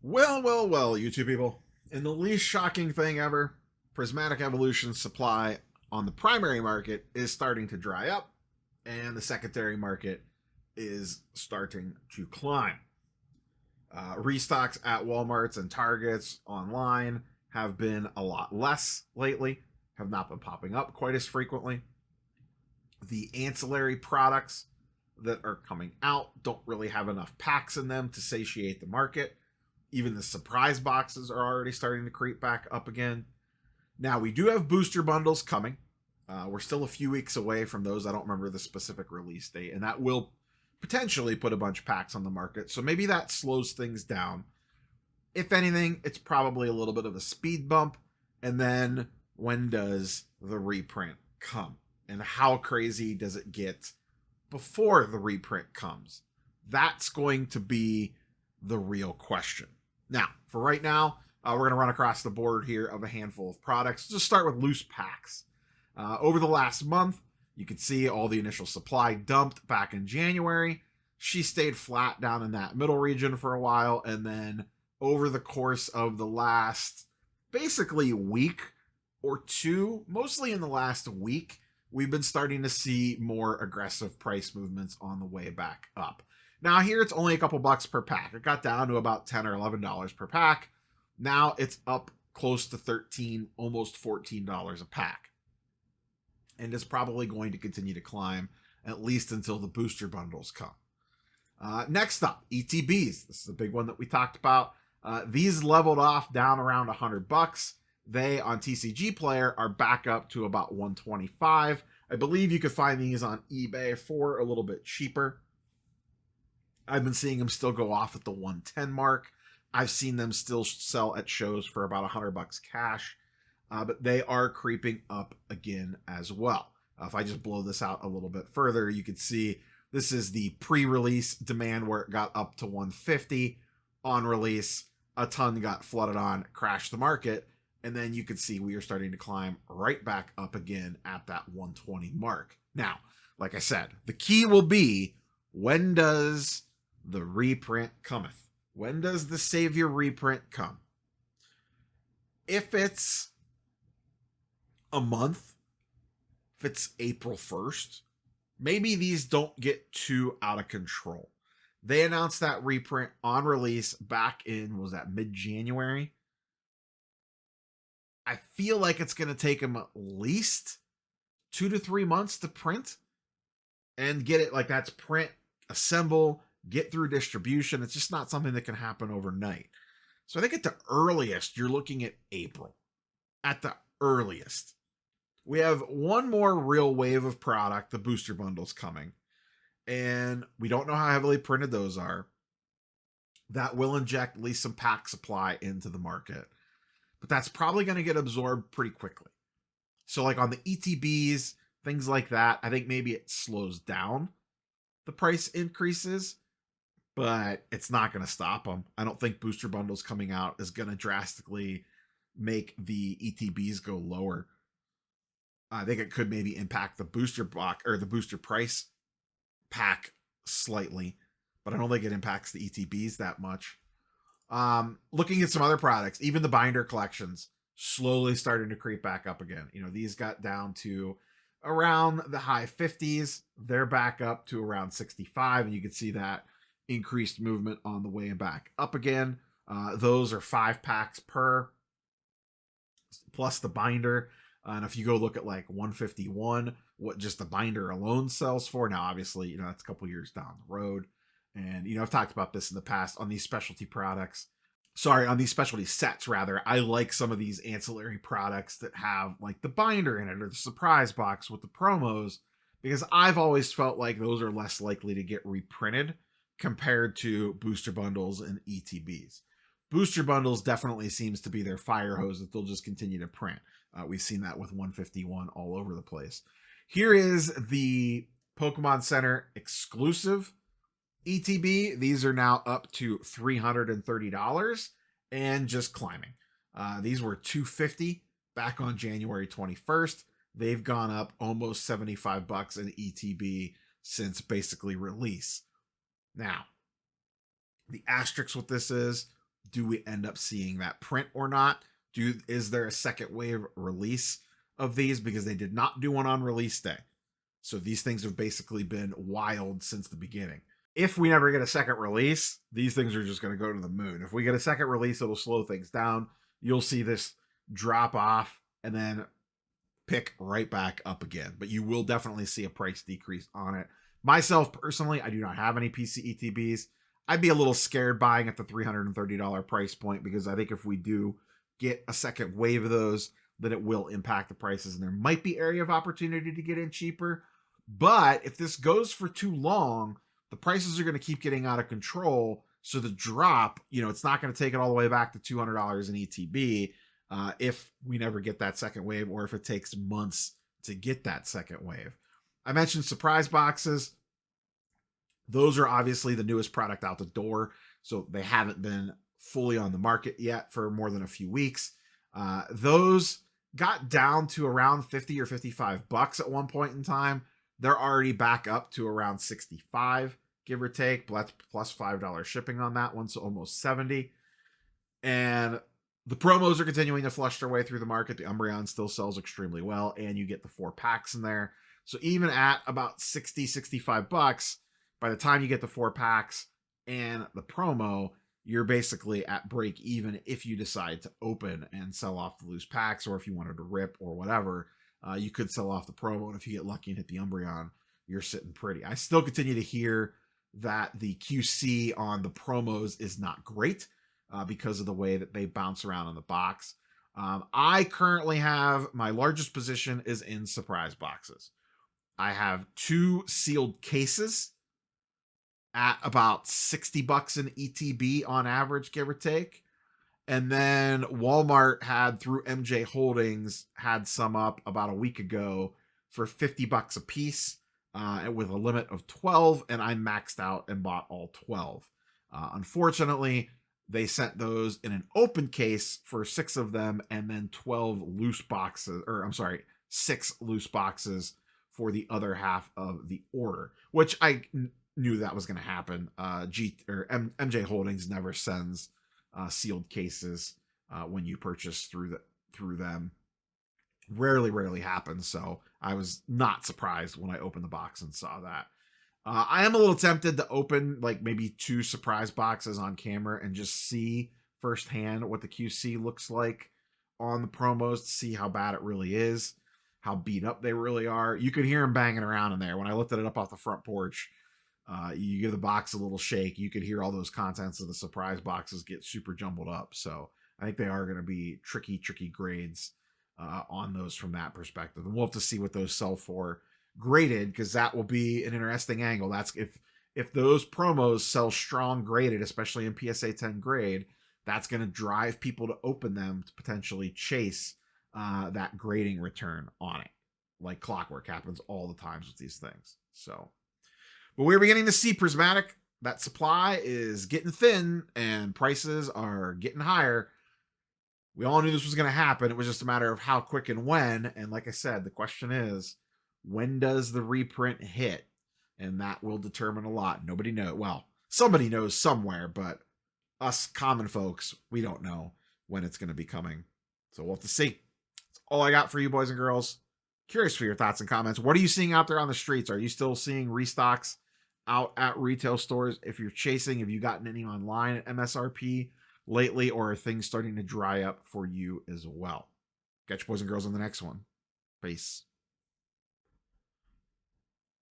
Well, you two people. In the least shocking thing ever, Prismatic Evolutions supply on the primary market is starting to dry up, and the secondary market is starting to climb. Restocks at Walmarts and Targets online have been a lot less lately, have not been popping up quite as frequently. The ancillary products that are coming out don't really have enough packs in them to satiate the market. Even the surprise boxes are already starting to creep back up again. Now, we do have booster bundles coming. We're still a few weeks away from those. I don't remember the specific release date, and that will potentially put a bunch of packs on the market. So maybe that slows things down. If anything, it's probably a little bit of a speed bump. And then when does the reprint come? And how crazy does it get before the reprint comes? That's going to be the real question. Now, for right now, we're going to run across the board here of a handful of products. Just start with loose packs. Over the last month, you can see all the initial supply dumped back in January. She stayed flat down in that middle region for a while, and then over the course of the last basically week or two, mostly in the last week, we've been starting to see more aggressive price movements on the way back up. Now here it's only a couple bucks per pack. It got down to about $10 or $11 per pack. Now it's up close to $13, almost $14 a pack. And it's probably going to continue to climb at least until the booster bundles come. Next up, ETBs. This is a big one that we talked about. These leveled off down around $100. They on TCG Player are back up to about $125. I believe you could find these on eBay for a little bit cheaper. I've been seeing them still go off at the 110 mark. I've seen them still sell at shows for about $100 cash, but they are creeping up again as well. If I just blow this out a little bit further, you can see this is the pre-release demand where it got up to 150. On release, a ton got flooded on, crashed the market, and then you can see we are starting to climb right back up again at that 120 mark. Now, like I said, the key will be, when does the reprint cometh? When does the Savior reprint come? If it's a month, if it's April 1st, maybe these don't get too out of control. They announced that reprint on release back in, was that mid-January? I feel like it's going to take them at least 2 to 3 months to print and get it. Like, that's print, assemble, get through distribution. It's just not something that can happen overnight. So I think at the earliest, you're looking at April. At the earliest. We have one more real wave of product, the booster bundles coming. And we don't know how heavily printed those are. That will inject at least some pack supply into the market. But that's probably going to get absorbed pretty quickly. So like on the ETBs, things like that, I think maybe it slows down the price increases, but it's not going to stop them. I don't think booster bundles coming out is going to drastically make the ETBs go lower. I think it could maybe impact the booster block or the booster price pack slightly, but I don't think it impacts the ETBs that much. Looking at some other products, even the binder collections slowly starting to creep back up again. You know, these got down to around the high 50s. They're back up to around 65, and you can see that increased movement on the way back up again. Those are 5 packs per, plus the binder. And if you go look at like 151, what just the binder alone sells for, now obviously, you know, that's a couple years down the road. And, you know, I've talked about this in the past on these specialty products. Sorry, on these specialty sets, rather. I like some of these ancillary products that have like the binder in it or the surprise box with the promos, because I've always felt like those are less likely to get reprinted compared to booster bundles and ETBs. Booster bundles definitely seems to be their fire hose that they'll just continue to print. We've seen that with 151 all over the place. Here is the Pokemon Center exclusive ETB. These are now up to $330 and just climbing. These were $250 back on January 21st. They've gone up almost $75 in ETB since basically release. Now, the asterisk with this is do we end up seeing that print or not? Is there a second wave release of these? Because they did not do one on release day. So these things have basically been wild since the beginning. If we never get a second release, these things are just going to go to the moon. If we get a second release, it'll slow things down. You'll see this drop off and then pick right back up again. But you will definitely see a price decrease on it. Myself, personally, I do not have any PCETBs. I'd be a little scared buying at the $330 price point, because I think if we do get a second wave of those, then it will impact the prices, and there might be area of opportunity to get in cheaper. But if this goes for too long, the prices are going to keep getting out of control. So the drop, it's not going to take it all the way back to $200 in ETB if we never get that second wave, or if it takes months to get that second wave. I mentioned surprise boxes. Those are obviously the newest product out the door, so they haven't been fully on the market yet for more than a few weeks. Those got down to around 50 or $55 at one point in time. They're already back up to around 65, give or take, plus $5 shipping on that one, so almost 70. And the promos are continuing to flush their way through the market. The Umbreon still sells extremely well, and you get the 4 packs in there. So even at about 60, $65, by the time you get the 4 packs and the promo, you're basically at break even if you decide to open and sell off the loose packs, or if you wanted to rip or whatever. You could sell off the promo, and if you get lucky and hit the Umbreon, you're sitting pretty. I still continue to hear that the QC on the promos is not great because of the way that they bounce around in the box. I currently have, my largest position is in surprise boxes. I have 2 sealed cases at about $60 in ETB on average, give or take. And then Walmart had, through MJ Holdings, had some up about a week ago for $50 a piece with a limit of 12, and I maxed out and bought all 12. Unfortunately, they sent those in an open case for 6 of them, and then 12 loose boxes, or I'm sorry, 6 loose boxes for the other half of the order, which I knew that was going to happen. MJ Holdings never sends sealed cases when you purchase through them. Rarely happens. So I was not surprised when I opened the box and saw that. I am a little tempted to open like maybe 2 surprise boxes on camera and just see firsthand what the QC looks like on the promos, to see how bad it really is, how beat up they really are. You could hear them banging around in there. When I lifted it up off the front porch, you give the box a little shake, you could hear all those contents of the surprise boxes get super jumbled up. So I think they are going to be tricky grades on those from that perspective. And we'll have to see what those sell for graded, because that will be an interesting angle. That's if those promos sell strong graded, especially in PSA 10 grade, that's going to drive people to open them to potentially chase that grading return on it. Like clockwork, happens all the times with these things. So, but we're beginning to see Prismatic. That supply is getting thin and prices are getting higher. We all knew this was going to happen. It was just a matter of how quick and when. And like I said, the question is, when does the reprint hit? And that will determine a lot. Nobody knows. Well, somebody knows somewhere, but us common folks, we don't know when it's going to be coming. So we'll have to see. That's all I got for you, boys and girls. Curious for your thoughts and comments. What are you seeing out there on the streets? Are you still seeing restocks out at retail stores? If you're chasing, have you gotten any online at MSRP lately, or are things starting to dry up for you as well? Catch you, boys and girls, on the next one. Peace.